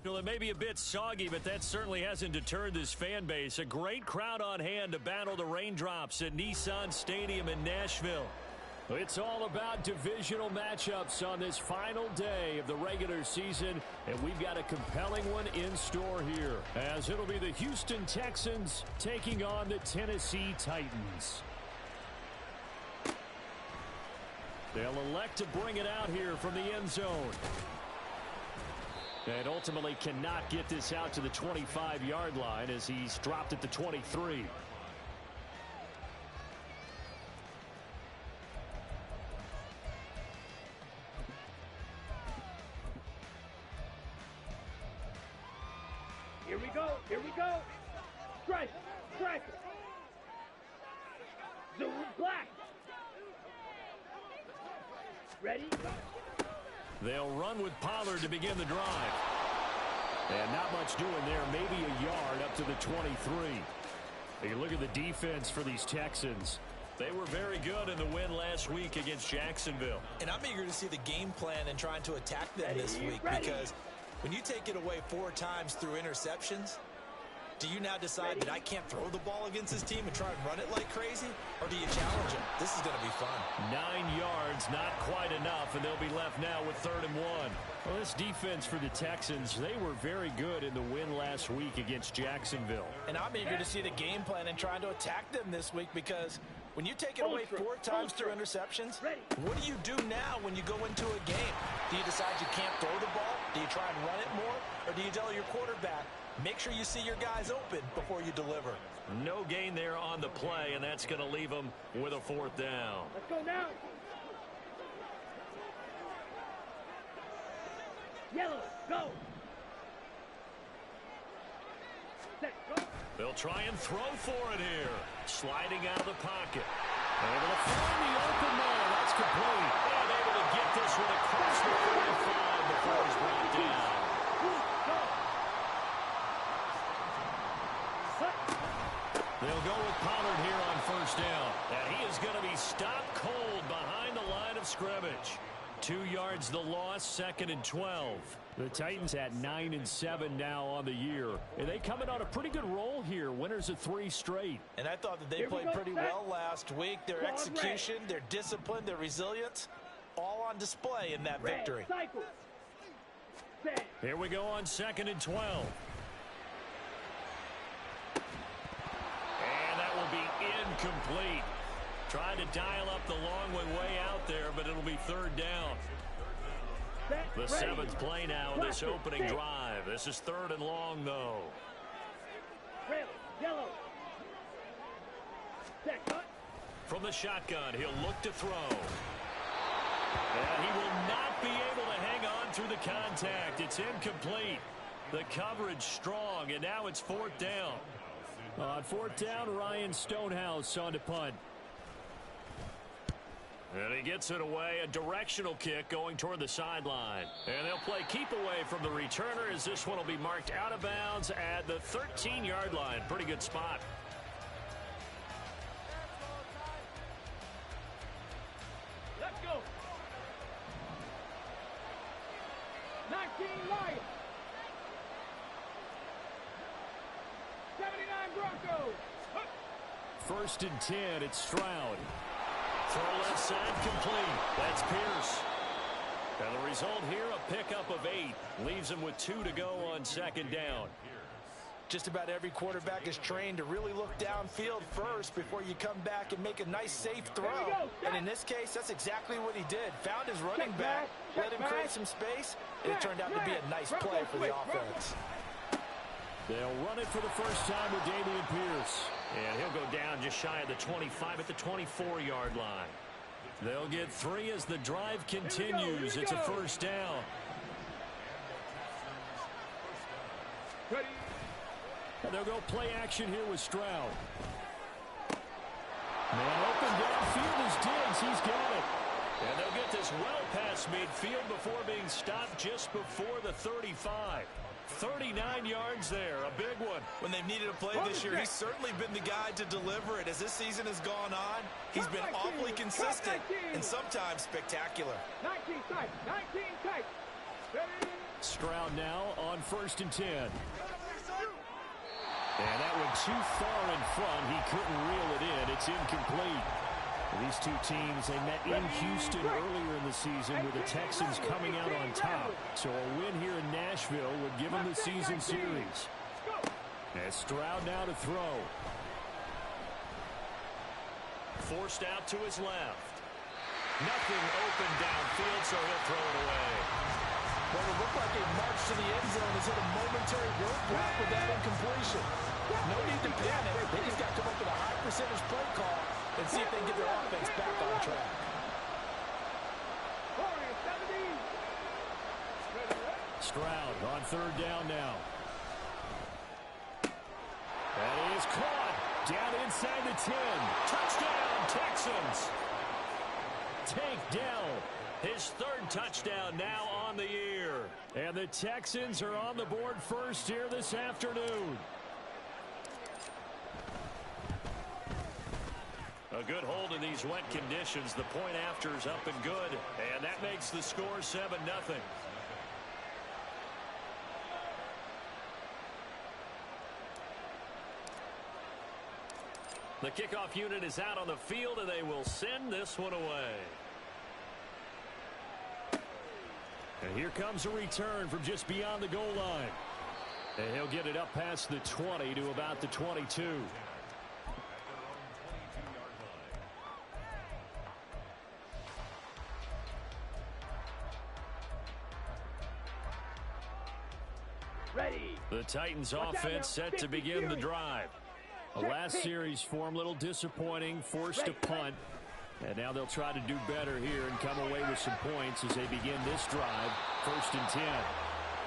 Well, it may be a bit soggy, but that certainly hasn't deterred this fan base. A great crowd on hand to battle the raindrops at Nissan Stadium in Nashville. It's all about divisional matchups on this final day of the regular season, and we've got a compelling one in store here, as it'll be the Houston Texans taking on the Tennessee Titans. They'll elect to bring it out here from the end zone. And ultimately cannot get this out to the 25-yard line as he's dropped at the 23. Here we go. Here we go. Strike. Strike. Zoom black. Ready? They'll run with Pollard to begin the drive. And not much doing there. Maybe a yard up to the 23. You look at the defense for these Texans. They were very good in the win last week against Jacksonville. And I'm eager to see the game plan and trying to attack them this week because when you take it away 4 times through interceptions, do you now decide that I can't throw the ball against this team and try and run it like crazy? Or do you challenge them? This is going to be fun. 9 yards, not quite enough, and they'll be left now with 3rd and 1. Well, this defense for the Texans, they were very good in the win last week against Jacksonville. And I'm eager to see the game plan and trying to attack them this week because when you take it away 4 times through interceptions, what do you do now when you go into a game? Do you decide you can't throw the ball? Do you try and run it more? Or do you tell your quarterback, make sure you see your guys open before you deliver? No gain there on the play, and that's going to leave them with a 4th down. Let's go now. Yellow, go. Set, go. They'll try and throw for it here. Sliding out of the pocket. Able to find the open man. That's complete. And able to get this one across the 45 before he's brought down. They'll go with Pollard here on 1st down. And he is going to be stopped cold behind the line of scrimmage. 2 yards the loss, 2nd and 12. The Titans at 9-7 now on the year. And they come in on a pretty good roll here. Winners of 3 straight. And I thought that they played pretty well last week. Their execution, their discipline, their resilience, all on display in that victory. Here we go on 2nd and 12. And that will be incomplete. Trying to dial up the long way out there, but it'll be 3rd down. The 7th play now in this opening drive. This is 3rd and long, though. Red, yellow. Set, cut. From the shotgun, he'll look to throw. And he will not be able to hang on through the contact. It's incomplete. The coverage strong, and now it's 4th down. On 4th down, Ryan Stonehouse on to punt. And he gets it away, a directional kick going toward the sideline. And they'll play keep away from the returner as this one will be marked out of bounds at the 13-yard line. Pretty good spot. Let's go. 19 Lions. 79 Broncos. 1st and 10, it's Stroud. Throw left side complete. That's Pierce. And the result here, a pickup of 8. Leaves him with 2 to go on 2nd down. Just about every quarterback is trained to really look downfield first before you come back and make a nice, safe throw. And in this case, that's exactly what he did. Found his running back, let him create some space, and it turned out to be a nice play for the offense. They'll run it for the first time with Dameon Pierce. And he'll go down just shy of the 25 at the 24-yard line. They'll get 3 as the drive continues. It's a 1st down. Ready. And they'll go play action here with Stroud. Man open downfield is Diggs. He's got it. And they'll get this well past midfield before being stopped just before the 35. 39 yards there, a big one. When they've needed a play this year, he's certainly been the guy to deliver it. As this season has gone on, he's been awfully consistent and sometimes spectacular. 19 tight, 19 tight. Ready, Stroud now on 1st and 10. And that went too far in front. He couldn't reel it in. It's incomplete. These two teams, they met in Houston earlier in the season with the Texans coming out on top. So a win here in Nashville would give them the season series. As Stroud now to throw. Forced out to his left. Nothing open downfield, so he'll throw it away. Well, it looked like a march to the end zone has hit a momentary roadblock with that incompletion. No need to panic. They just got to come up with a high percentage play call and see if they can get their offense back on track. Stroud on 3rd down now. That is caught. Down inside the 10. Touchdown, Texans. Tank Dell, his 3rd touchdown now on the year. And the Texans are on the board first here this afternoon. A good hold in these wet conditions. The point after is up and good. And that makes the score 7-0. The kickoff unit is out on the field, and they will send this one away. And here comes a return from just beyond the goal line. And he'll get it up past the 20 to about the 22. Ready. The Titans offense set to begin the drive. The last series for them, a little disappointing, forced to punt. And now they'll try to do better here and come away with some points as they begin this drive, 1st and 10.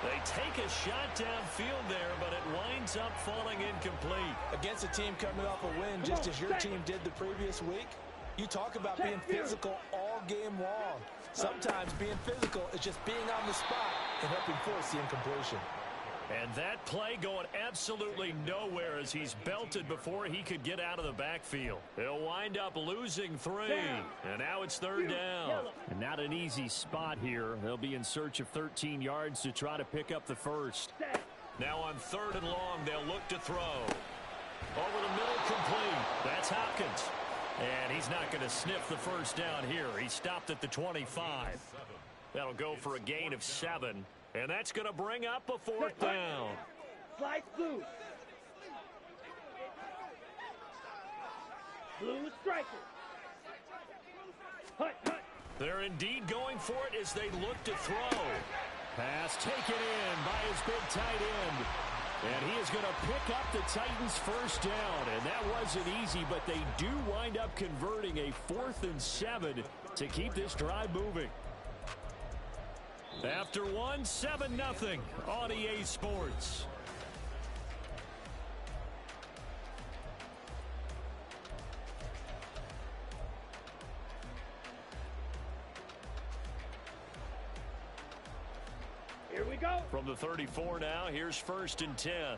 They take a shot downfield there, but it winds up falling incomplete. Against a team coming off a win, just as your team did the previous week, you talk about being physical all game long. Sometimes being physical is just being on the spot and helping force the incompletion. And that play going absolutely nowhere as he's belted before he could get out of the backfield. He'll wind up losing 3. And now it's 3rd down. And not an easy spot here. They'll be in search of 13 yards to try to pick up the 1st. Now on 3rd and long, they'll look to throw. Over the middle, complete. That's Hopkins. And he's not going to sniff the 1st down here. He stopped at the 25. That'll go for a gain of 7. And that's going to bring up a 4th down. Slide blue. Blue striker. Hut, hut. They're indeed going for it as they look to throw. Pass taken in by his big tight end. And he is going to pick up the Titans' 1st down. And that wasn't easy, but they do wind up converting a 4th and 7 to keep this drive moving. After 7-0 on EA Sports. Here we go. From the 34 now, here's 1st and 10.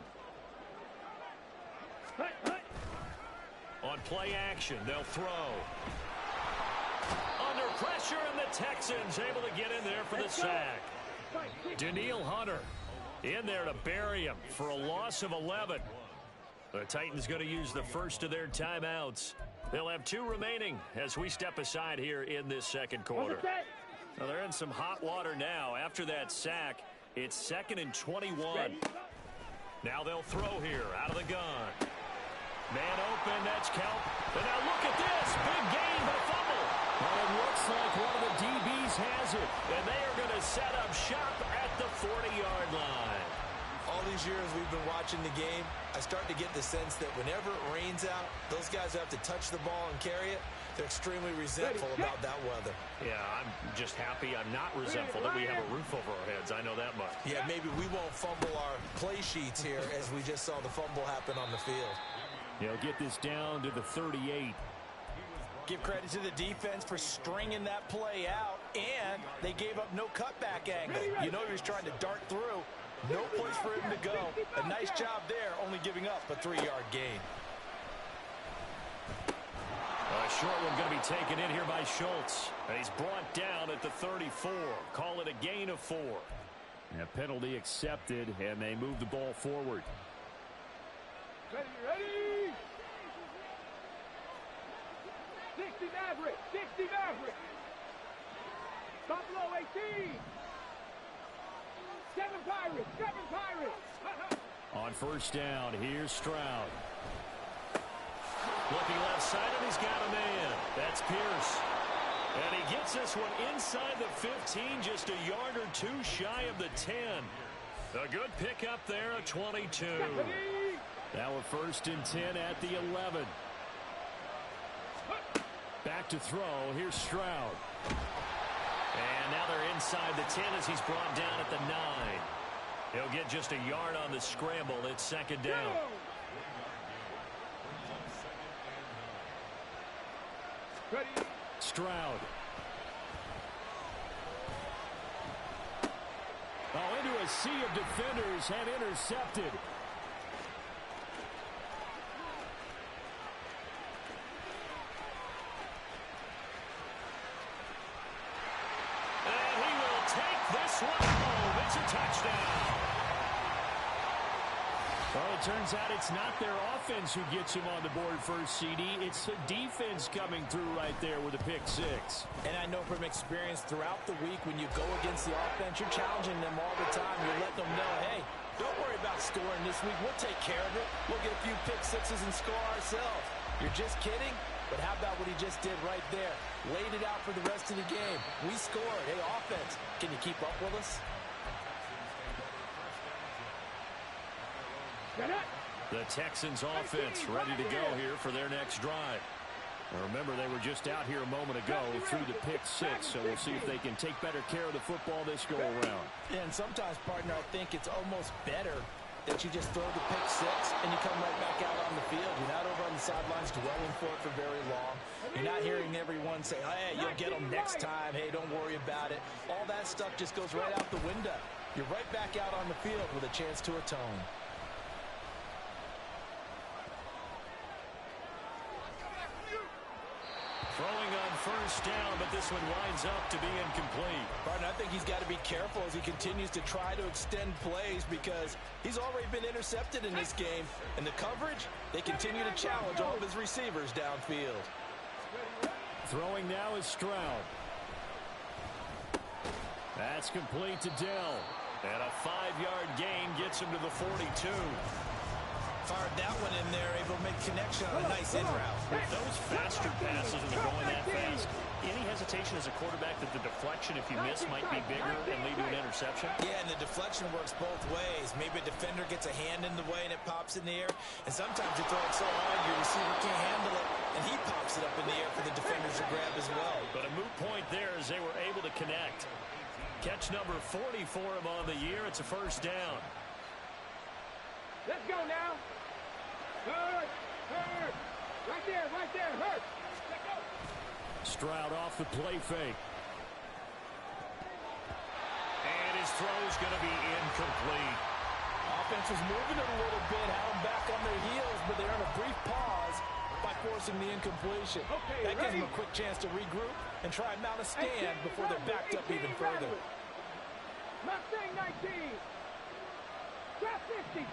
Hut, hut. On play action, they'll throw. Under pressure, and the Texans able to get in there for the sack. Daniil Hunter in there to bury him for a loss of 11. The Titans going to use the 1st of their timeouts. They'll have 2 remaining as we step aside here in this 2nd quarter. Now they're in some hot water now. After that sack, it's 2nd and 21. Now they'll throw here out of the gun. Man open, that's Kelp. And now look at this, big gain, but fumble. And it looks like one of the DBs has it. And they are going to set up shop at the 40-yard line. All these years we've been watching the game, I start to get the sense that whenever it rains out, those guys have to touch the ball and carry it. They're extremely resentful about that weather. Yeah, I'm just happy I'm not resentful that we have a roof over our heads. I know that much. Yeah, maybe we won't fumble our play sheets here as we just saw the fumble happen on the field. They'll get this down to the 38. Give credit to the defense for stringing that play out, and they gave up no cutback angle. You know he was trying to dart through. No place for him to go. A nice job there, only giving up a 3-yard gain. A short one going to be taken in here by Schultz. And he's brought down at the 34. Call it a gain of 4. A penalty accepted, and they move the ball forward. Ready! 60 Maverick! 60 Maverick! Buffalo 18! 7 Pirates! 7 Pirates! On first down, here's Stroud. Looking left side, and he's got a man. That's Pierce. And he gets this one inside the 15, just a yard or two shy of the 10. A good pickup there, a 22. Now a first and 10 at the 11. Back to throw. Here's Stroud. And now they're inside the 10 as he's brought down at the 9. He'll get just a yard on the scramble. It's second down. Stroud. Oh, into a sea of defenders and intercepted. And he will take this one home. It's a touchdown. Well, it turns out it's not their offense who gets him on the board first, CD. It's the defense coming through right there with a pick six. And I know from experience throughout the week when you go against the offense, you're challenging them all the time. You're letting them know, hey, don't worry about scoring this week. We'll take care of it. We'll get a few pick sixes and score ourselves. You're just kidding? But how about what he just did right there? Laid it out for the rest of the game. We scored. Hey, offense, can you keep up with us? The Texans offense ready to go here for their next drive. Now remember, they were just out here a moment ago through the pick six, so we'll see if they can take better care of the football this go-around. Yeah, and sometimes, partner, I think it's almost better that you just throw the pick six and you come right back out on the field. You're not over on the sidelines dwelling for it for very long. You're not hearing everyone say, hey, you'll get them next time. Hey, don't worry about it. All that stuff just goes right out the window. You're right back out on the field with a chance to atone. Throwing on first down, but this one winds up to be incomplete. Partner, I think he's got to be careful as he continues to try to extend plays because he's already been intercepted in this game. And the coverage, they continue to challenge all of his receivers downfield. Throwing now is Stroud. That's complete to Dell. And a 5-yard gain gets him to the 42. Fired that one in there, able to make connection on a nice in route. With those faster passes and they're going that fast, any hesitation as a quarterback that the deflection, if you miss, might be bigger and lead to an interception? Yeah, and the deflection works both ways. Maybe a defender gets a hand in the way and it pops in the air. And sometimes you throw it so hard your receiver can't handle it, and he pops it up in the air for the defenders to grab as well. But a moot point there as they were able to connect. Catch number 40 for him on the year. It's a first down. Let's go now. Hurt. Right there, hurt. Let's go. Stroud off the play fake. And his throw's going to be incomplete. Offense was moving it a little bit, had them back on their heels, but they're on a brief pause by forcing the incompletion. Okay, that gives ready? them a quick chance to regroup and try and mount a stand before they're backed up even further. Mustang 19. Drop 50.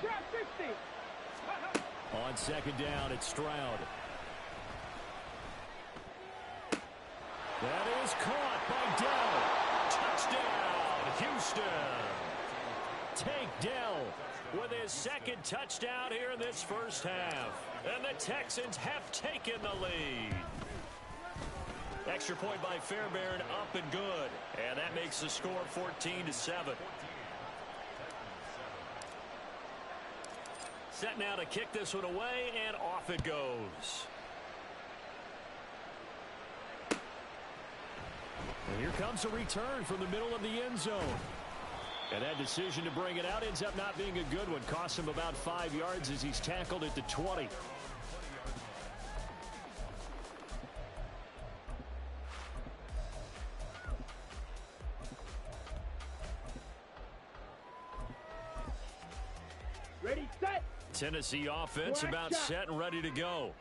On second down, it's Stroud. That is caught by Dell. Touchdown, Houston. Take Dell with his second touchdown here in this first half. And the Texans have taken the lead. Extra point by Fairbairn, up and good. And that makes the score 14-7. Set now to kick this one away, and off it goes. And here comes a return from the middle of the end zone. And that decision to bring it out ends up not being a good one. Costs him about 5 yards as he's tackled at the 20. Ready, set. Tennessee offense about set and ready to go.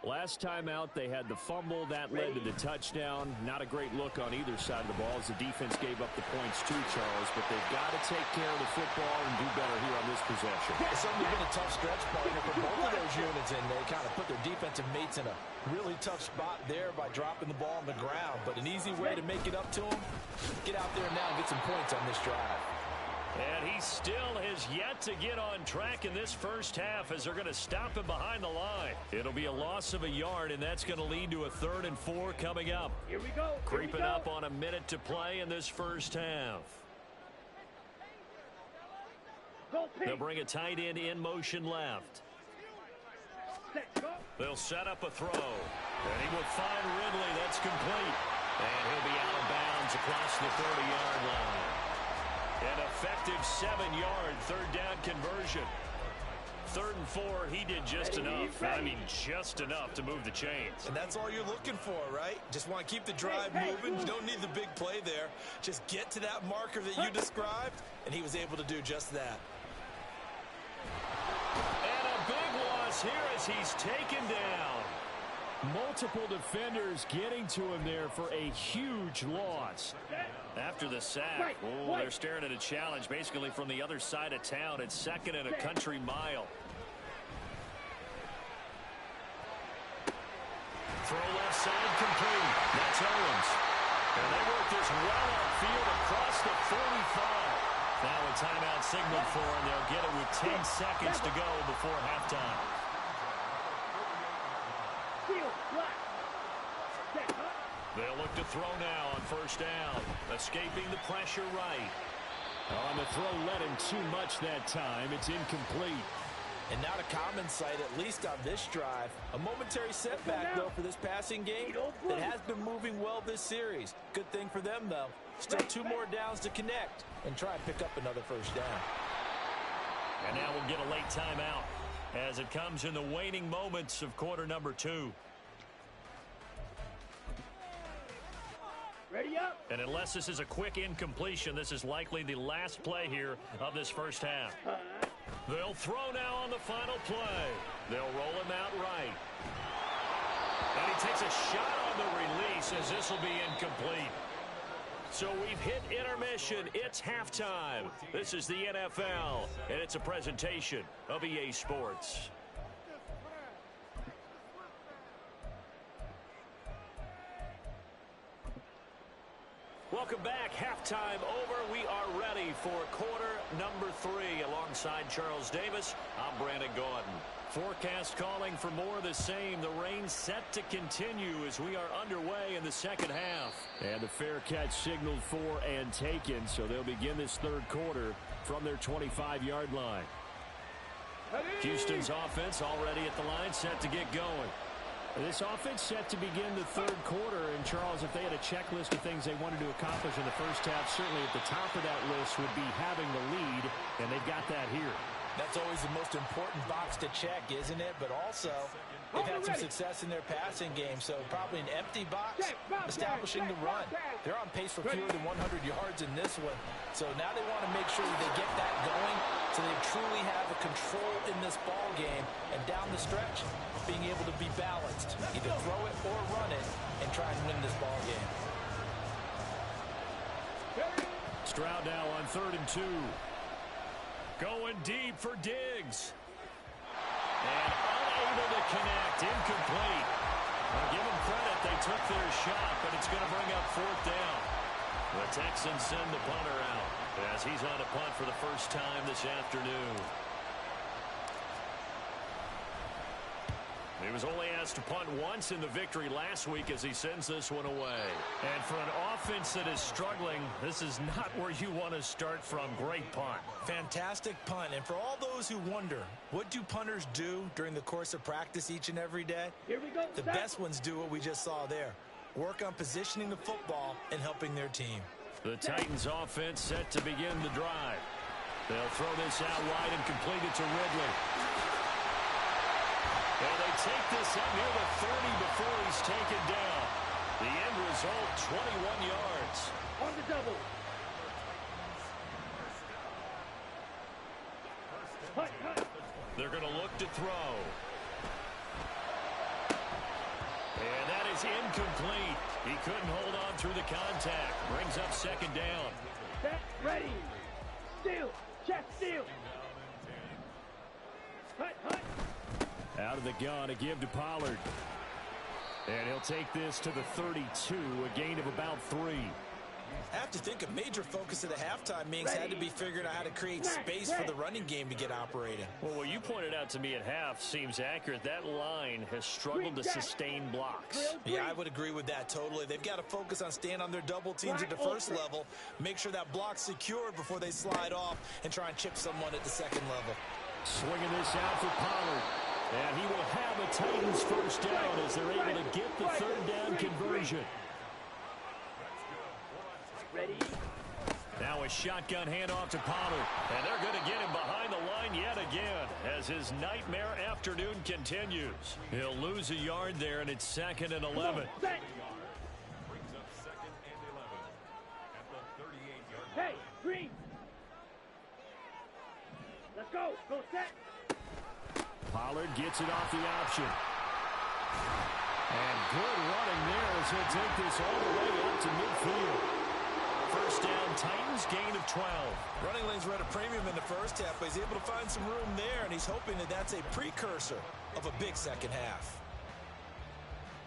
Last time out, they had the fumble. That led to the touchdown. Not a great look on either side of the ball as the defense gave up the points too, Charles. But they've got to take care of the football and do better here on this possession. It's certainly been a tough stretch, partner, for both of those units, and they kind of put their defensive mates in a really tough spot there by dropping the ball on the ground. But an easy way to make it up to them, get out there now and get some points on this drive. And he still has yet to get on track in this first half as they're going to stop him behind the line. It'll be a loss of a yard, and that's going to lead to a 3rd and 4 coming up. Here we go. Creeping up on a minute to play in this first half. They'll bring a tight end in motion left. They'll set up a throw. And he will find Ridley. That's complete. And he'll be out of bounds across the 30-yard line. An effective 7-yard 3rd down conversion. 3rd and 4, he did just enough. I mean, just enough to move the chains. And that's all you're looking for, right? Just want to keep the drive moving. You don't need the big play there. Just get to that marker that you described, and he was able to do just that. And a big loss here as he's taken down. Multiple defenders getting to him there for a huge loss. After the sack, they're staring at a challenge basically from the other side of town. It's 2nd and a country mile. Throw left side complete. That's Owens. And they work this well upfield across the 45. Now a timeout signaled for him. They'll get it with 10 seconds to go before halftime. They'll look to throw now on 1st down. Escaping the pressure right. On the throw led him too much that time. It's incomplete. And not a common sight, at least on this drive. A momentary setback, though, for this passing game that has been moving well this series. Good thing for them, though. Still 2 more downs to connect and try and pick up another 1st down. And now we'll get a late timeout as it comes in the waning moments of quarter number 2. Ready up. And unless this is a quick incompletion, this is likely the last play here of this first half. They'll throw now on the final play. They'll roll him out right. And he takes a shot on the release as this will be incomplete. So we've hit intermission. It's halftime. This is the NFL, and it's a presentation of EA Sports. Welcome back. Halftime over. We are ready for quarter number 3. Alongside Charles Davis, I'm Brandon Gordon. Forecast calling for more of the same. The rain set to continue as we are underway in the second half. And the fair catch signaled for and taken, so they'll begin this 3rd quarter from their 25-yard line. Houston's offense already at the line, set to get going. This offense set to begin the 3rd quarter, and Charles, if they had a checklist of things they wanted to accomplish in the first half, certainly at the top of that list would be having the lead, and they've got that here. That's always the most important box to check, isn't it? But also, they've had some success in their passing game, so probably an empty box, establishing the run. They're on pace for fewer than 100 yards in this one, so now they want to make sure that they get that going so they truly have a control in this ball game, and down the stretch, being able to be balanced, either throw it or run it, and try and win this ball game. Stroud now on 3rd and 2. Going deep for Diggs. And unable to connect. Incomplete. Well, give them credit. They took their shot, but it's going to bring up 4th down. The Texans send the punter out as he's on a punt for the first time this afternoon. He was only asked to punt once in the victory last week as he sends this one away. And for an offense that is struggling, this is not where you want to start from. Great punt. Fantastic punt. And for all those who wonder, what do punters do during the course of practice each and every day? Here we go. The best ones do what we just saw there. Work on positioning the football and helping their team. The Titans offense set to begin the drive. They'll throw this out wide and complete it to Ridley. And they take this up near the 30 before he's taken down. The end result, 21 yards. On the double. Hut. They're going to look to throw. is incomplete. He couldn't hold on through the contact. Brings up second down. Set, ready. Steal. Check, steal. Hut, hut. Out of the gun, a give to Pollard. And he'll take this to the 32, a gain of about 3. I have to think a major focus of the halftime meetings had to be figuring out how to create space for the running game to get operating. Well, what you pointed out to me at half seems accurate. That line has struggled to sustain blocks. Yeah, I would agree with that totally. They've got to focus on staying on their double teams at the first level, make sure that block's secured before they slide off, and try and chip someone at the second level. Swinging this out for Pollard. And he will have a Titans first down as they're able to get the third down conversion. Ready. Now a shotgun handoff to Pollard. And they're going to get him behind the line yet again as his nightmare afternoon continues. He'll lose a yard there, and it's 2nd and 11. Hey, green. Let's go. Go set. Pollard gets it off the option. And good running there as he'll take this all the way up to midfield. First down, Titans, gain of 12. Running lanes were at a premium in the first half, but he's able to find some room there, and he's hoping that that's a precursor of a big second half.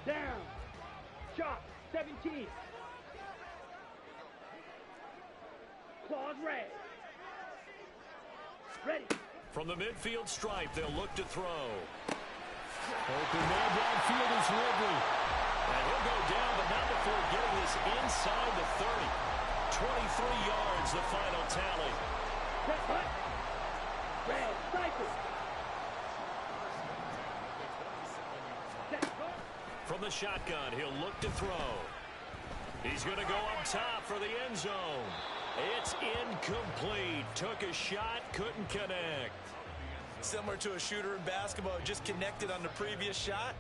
Down. Chop. 17. Claws red. Ready. From the midfield stripe, they'll look to throw. Open man downfield is Ridley. And he'll go down, but not before getting this inside the 30. 23 yards, the final tally. Set, hut. Red. Cycle. Set, hut. From the shotgun, he'll look to throw. He's going to go up top for the end zone. It's incomplete. Took a shot, couldn't connect. Similar to a shooter in basketball who just connected on the previous shot.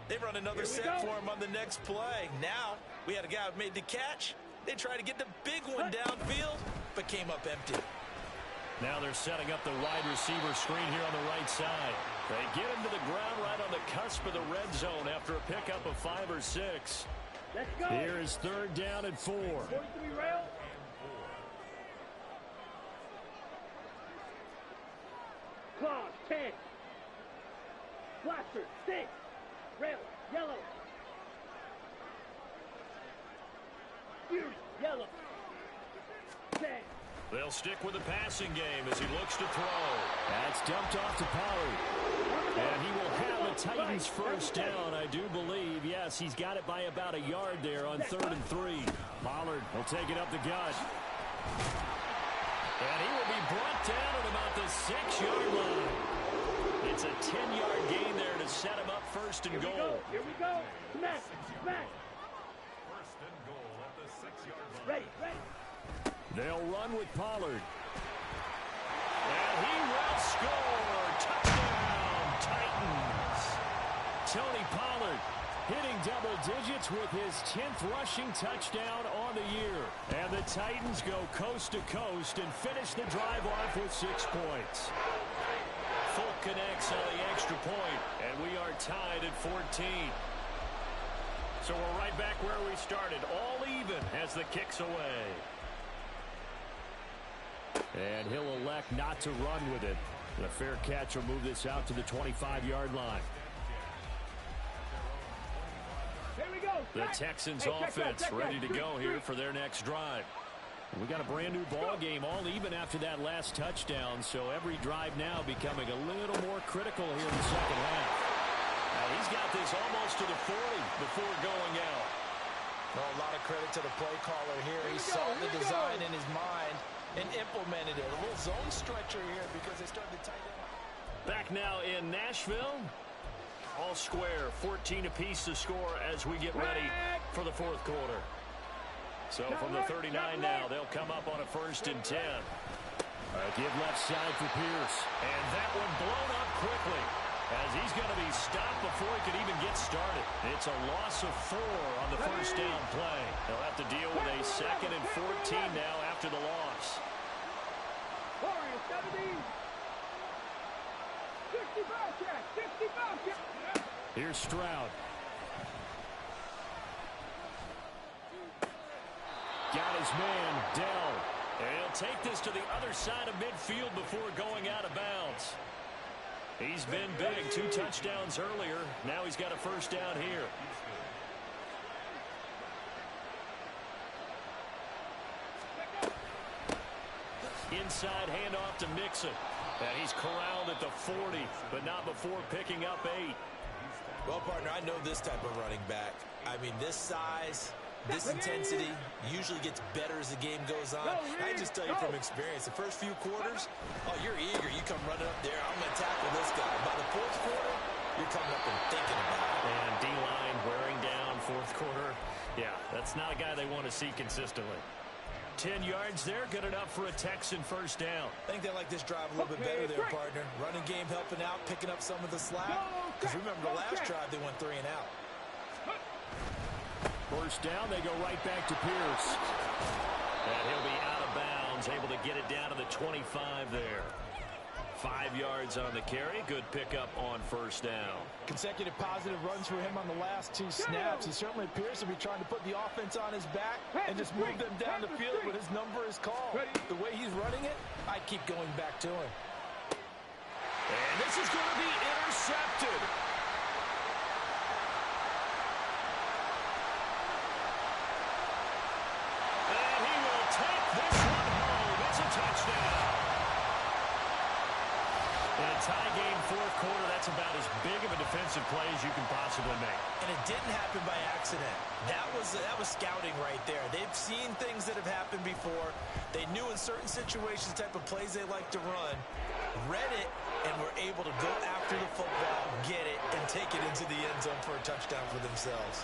They run another set for him on the next play. Now, we had a guy who made the catch. They tried to get the big one downfield, but came up empty. Now they're setting up the wide receiver screen here on the right side. They get him to the ground right on the cusp of the red zone after a pickup of 5 or 6. Let's go. Here is 3rd down and 4. 43 rail. Claws, 10. Blaster, 6. Rail, yellow. Fury, yellow. 10. They'll stick with the passing game as he looks to throw. That's dumped off to Pollard. And he will have a Titans first down, I do believe. Yes, he's got it by about a yard there on 3rd and 3. Pollard will take it up the gut. And he will be brought down at about the 6-yard line. It's a 10-yard gain there to set him up first and goal. Here we go. Smack, smack. First and goal at the 6-yard line. Ready, ready. They'll run with Pollard. And he will score. Touchdown, Titans. Tony Pollard hitting double digits with his 10th rushing touchdown on the year. And the Titans go coast to coast and finish the drive off with 6 points. Folk connects on the extra point, and we are tied at 14. So we're right back where we started, all even as the kick's away. And he'll elect not to run with it. And a fair catch will move this out to the 25-yard line. Here we go. The Texans offense ready to go here for their next drive. We got a brand new ball game, all even after that last touchdown, so every drive now becoming a little more critical here in the second half. Now he's got this almost to the 40 before going out. Well, a lot of credit to the play caller here. He saw the design in his mind and implemented it. A little zone stretcher here because they started to tighten up. Back now in Nashville. All square, 14 apiece to score as we get ready for the 4th quarter. So from the 39 now, they'll come up on a 1st and 10. Give left side for Pierce. And that one blown up quickly as he's going to be stopped before he could even get started. It's a loss of 4 on the first down play. They'll have to deal with a 2nd and 14 now after the loss. 70. 65 check. 65 check. Here's Stroud. his man, Dell. And he'll take this to the other side of midfield before going out of bounds. He's been big. 2 touchdowns earlier. Now he's got a first down here. Inside handoff to Mixon. And he's corralled at the 40, but not before picking up 8. Well, partner, I know this type of running back. I mean, this size, this intensity usually gets better as the game goes on. I just tell you from experience, the first few quarters, oh, you're eager. You come running up there. I'm going to tackle this guy. By the fourth quarter, you're coming up and thinking about it. And D-line wearing down fourth quarter. Yeah, that's not a guy they want to see consistently. 10 yards there, good enough for a Texan first down. I think they like this drive a little bit better there, partner. Running game helping out, picking up some of the slack. Because remember, the last drive, they went 3 and out. First down, they go right back to Pierce. And he'll be out of bounds, able to get it down to the 25 there. 5 yards on the carry. Good pickup on first down. Consecutive positive runs for him on the last 2 snaps. He certainly appears to be trying to put the offense on his back and just move them down the field when his number is called. The way he's running it, I keep going back to him. And this is going to be intercepted. And he will take this one home. It's a touchdown. In a tie game, fourth quarter, that's about as big of a defensive play as you can possibly make. And it didn't happen by accident. That was scouting right there. They've seen things that have happened before. They knew in certain situations the type of plays they like to run, read it, and were able to go after the football, get it, and take it into the end zone for a touchdown for themselves.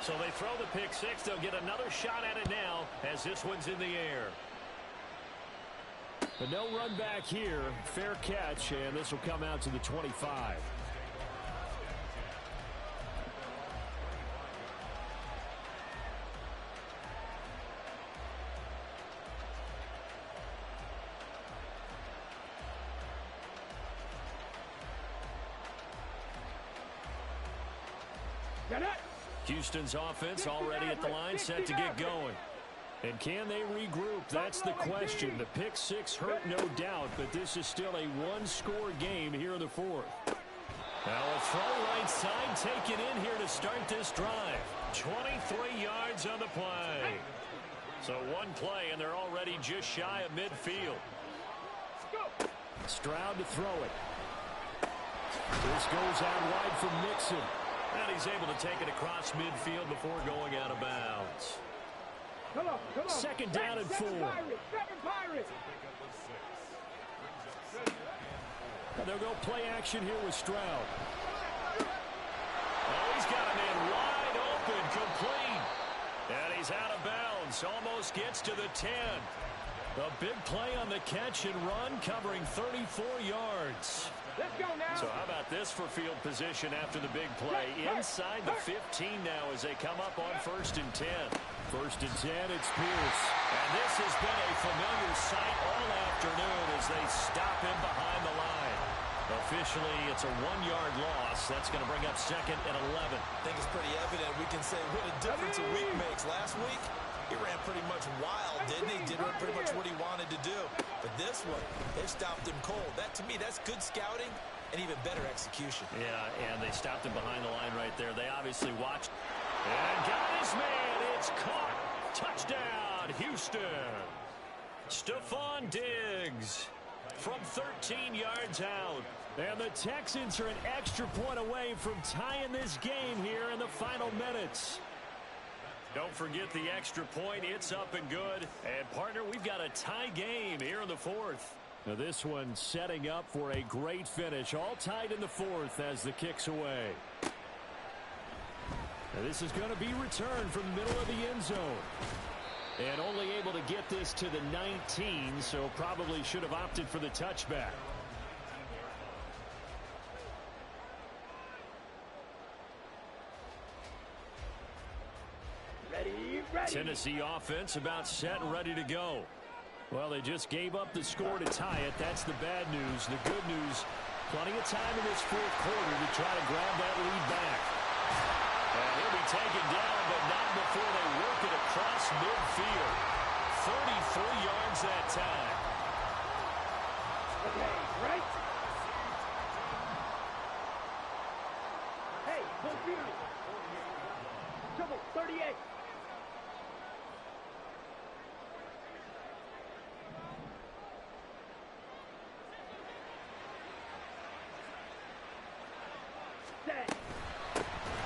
So they throw the pick 6. They'll get another shot at it now as this one's in the air. But no run back here. Fair catch, and this will come out to the 25. Houston's offense already at the line, set to get going. And can they regroup? That's the question. The pick 6 hurt, no doubt, but this is still a one-score game here in the fourth. Now a throw right side taken in here to start this drive. 23 yards on the play. So one play, and they're already just shy of midfield. Stroud to throw it. This goes out wide from Mixon. And he's able to take it across midfield before going out of bounds. Come on. Second down and 4. And they'll go play action here with Stroud. Oh, he's got a man wide open, complete. And he's out of bounds. Almost gets to the 10. A big play on the catch and run, covering 34 yards. Let's go now. So how about this for field position after the big play? Inside the 15 now as they come up on 1st and 10. 1st and 10, it's Pierce. And this has been a familiar sight all afternoon as they stop him behind the line. Officially, it's a 1-yard loss. That's going to bring up 2nd and 11. I think it's pretty evident. We can say what a difference a week makes. Last week, he ran pretty much wild, didn't he? Did pretty much what he wanted to do. But this one, they stopped him cold. That, to me, that's good scouting and even better execution. Yeah, and they stopped him behind the line right there. They obviously watched. And got his man. It's caught. Touchdown, Houston. Stephon Diggs from 13 yards out. And the Texans are an extra point away from tying this game here in the final minutes. Don't forget the extra point. It's up and good. And, partner, we've got a tie game here in the fourth. Now, this one setting up for a great finish. All tied in the fourth as the kick's away. Now, this is going to be returned from the middle of the end zone. And only able to get this to the 19, so probably should have opted for the touchback. Tennessee offense about set and ready to go. Well, they just gave up the score to tie it. That's the bad news. The good news, plenty of time in this fourth quarter to try to grab that lead back. And he'll be taken down, but not before they work it across midfield. 33 yards that time. Okay, right? Hey, confused. Trouble, 38. Set.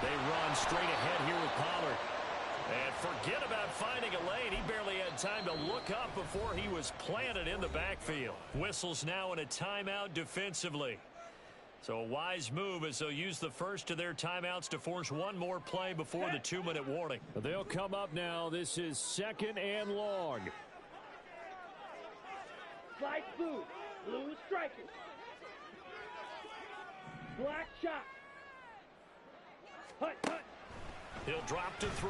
They run straight ahead here with Pollard. And forget about finding a lane. He barely had time to look up before he was planted in the backfield. Whistles now in a timeout defensively. So a wise move as they'll use the first of their timeouts to force one more play before the 2-minute warning. They'll come up now. This is 2nd and long. Slide blue. Blue striking. Black shot. Hut, hut. He'll drop to throw.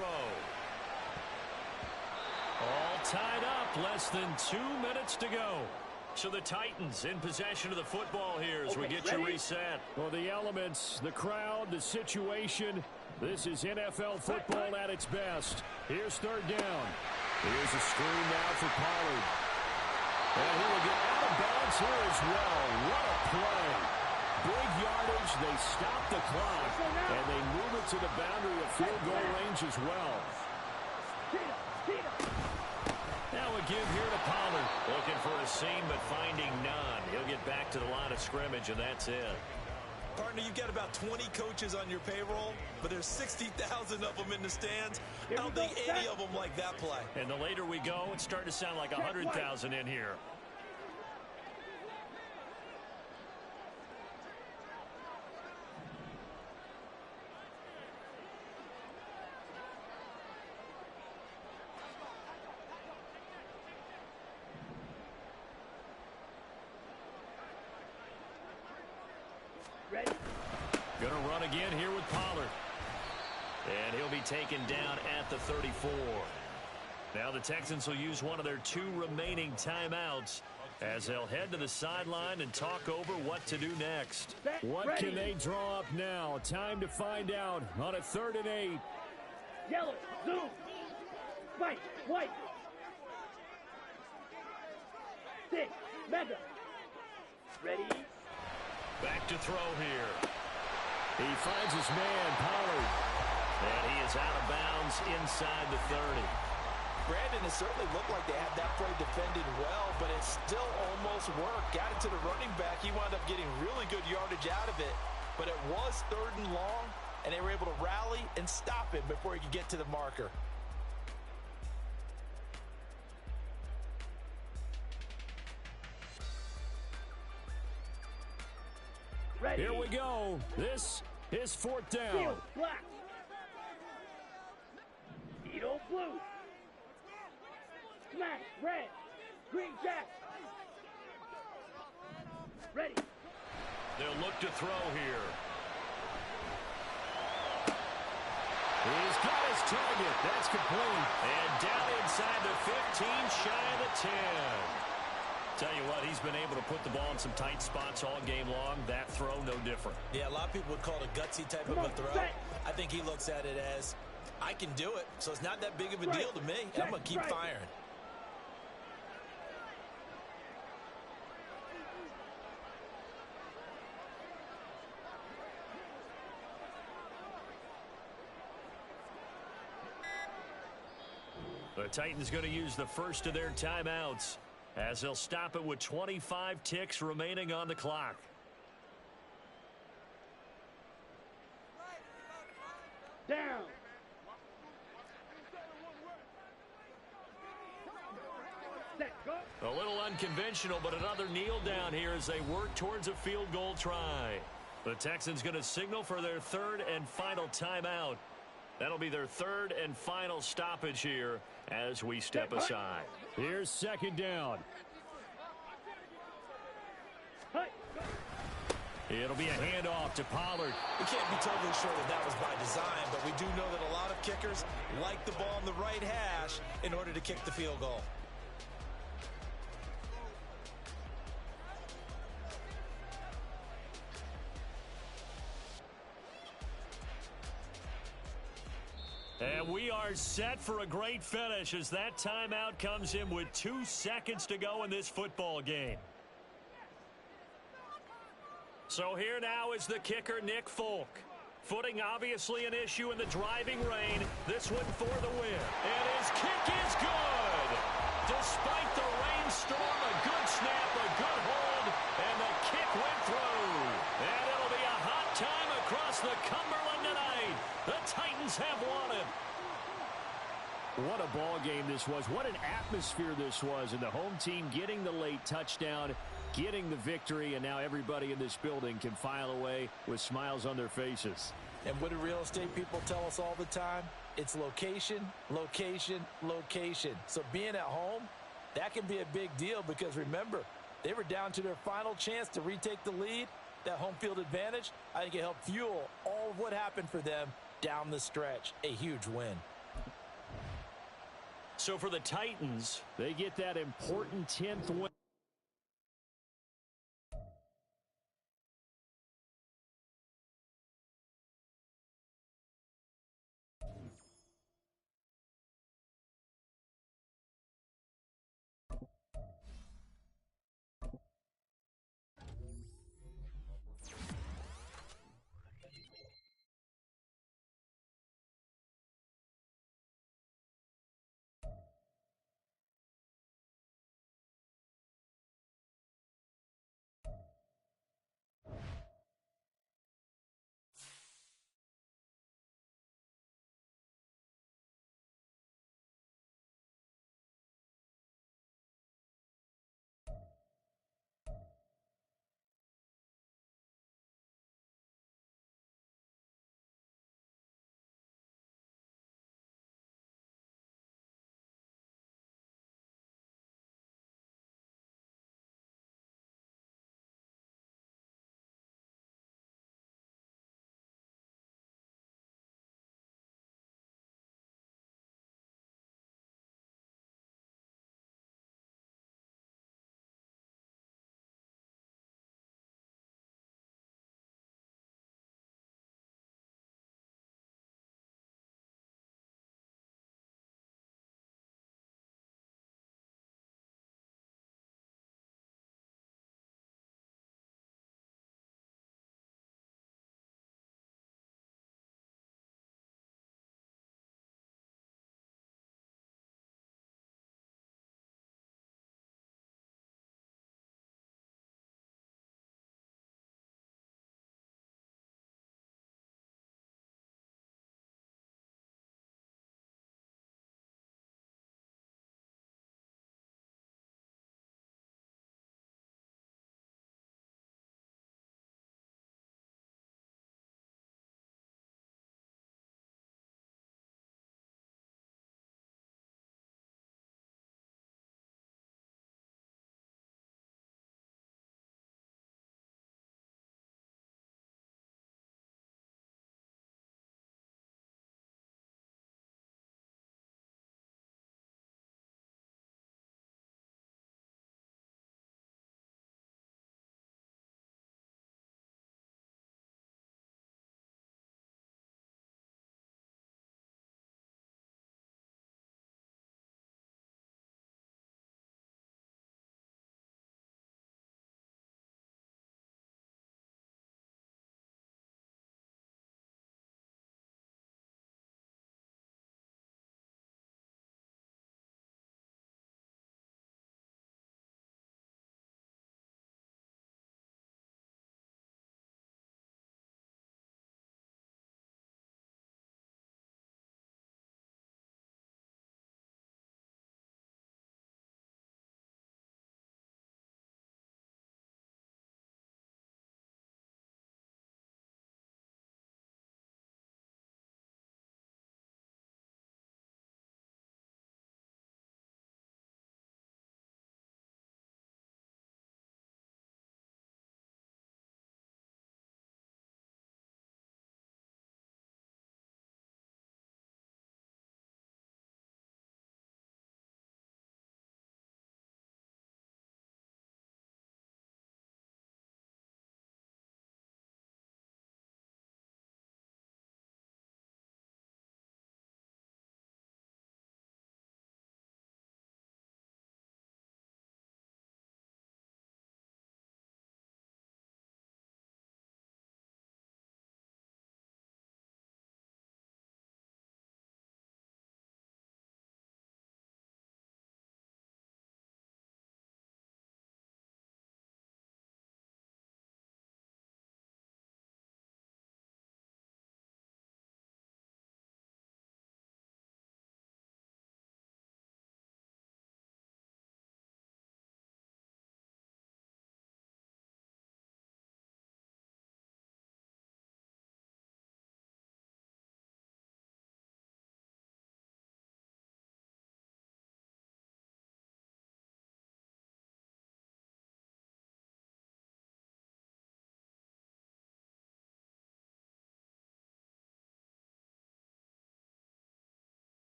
All tied up. Less than 2 minutes to go. So the Titans in possession of the football here as we get you reset. Well, the elements, the crowd, the situation. This is NFL football at its best. Here's 3rd down. Here's a screen now for Pollard. And he will get out of bounds here as well. What a play. Big yardage. They stop the clock. And they move it to the boundary of field goal range as well. Now a give here to Pollard. Looking for a seam, but finding none. He'll get back to the line of scrimmage, and that's it. Partner, you've got about 20 coaches on your payroll, but there's 60,000 of them in the stands. I don't think any of them like that play. And the later we go, it's starting to sound like 100,000 in here. Ready? Gonna run again here with Pollard. And he'll be taken down at the 34. Now the Texans will use one of their 2 remaining timeouts as they'll head to the sideline and talk over what to do next. What can they draw up now? Time to find out on a 3rd and 8. Yellow, zoom. White, white. 6, mega. Ready? Back to throw here. He finds his man, Pollard. And he is out of bounds inside the 30. Brandon, it certainly looked like they had that play defended well, but it still almost worked. Got it to the running back. He wound up getting really good yardage out of it, but it was 3rd and long, and they were able to rally and stop him before he could get to the marker. Ready? Here we go. This is 4th down. Field, black. Beetle, blue. Smash, red. Green jack. Ready. They'll look to throw here. He's got his target. That's complete. And down inside the 15, shy of the 10. Tell you what, he's been able to put the ball in some tight spots all game long. That throw, no different. Yeah, a lot of people would call it a gutsy type of a throw. I think he looks at it as, I can do it, so it's not that big of a deal to me, and I'm going to keep firing. The Titans going to use the first of their timeouts as they'll stop it with 25 ticks remaining on the clock. Down. Set, go. A little unconventional, but another kneel down here as they work towards a field goal try. The Texans going to signal for their 3rd and final timeout. That'll be their 3rd and final stoppage here as we step aside. Here's 2nd down. It'll be a handoff to Pollard. We can't be totally sure that that was by design, but we do know that a lot of kickers like the ball on the right hash in order to kick the field goal. And we are set for a great finish as that timeout comes in with 2 seconds to go in this football game. So here now is the kicker, Nick Folk. Footing obviously an issue in the driving rain. This one for the win. And his kick is good. Despite the rainstorm, a good snap, a good hold, and the kick went through. And it'll be a hot time across the Cumberland tonight. The Titans have won it. What a ball game this was. What an atmosphere this was. And the home team getting the late touchdown, getting the victory, and now everybody in this building can file away with smiles on their faces. And what do real estate people tell us all the time? It's location, location, location. So being at home, that can be a big deal because remember, they were down to their final chance to retake the lead. That home field advantage, I think it helped fuel all of what happened for them down the stretch. A huge win. So for the Titans, they get that important 10th win.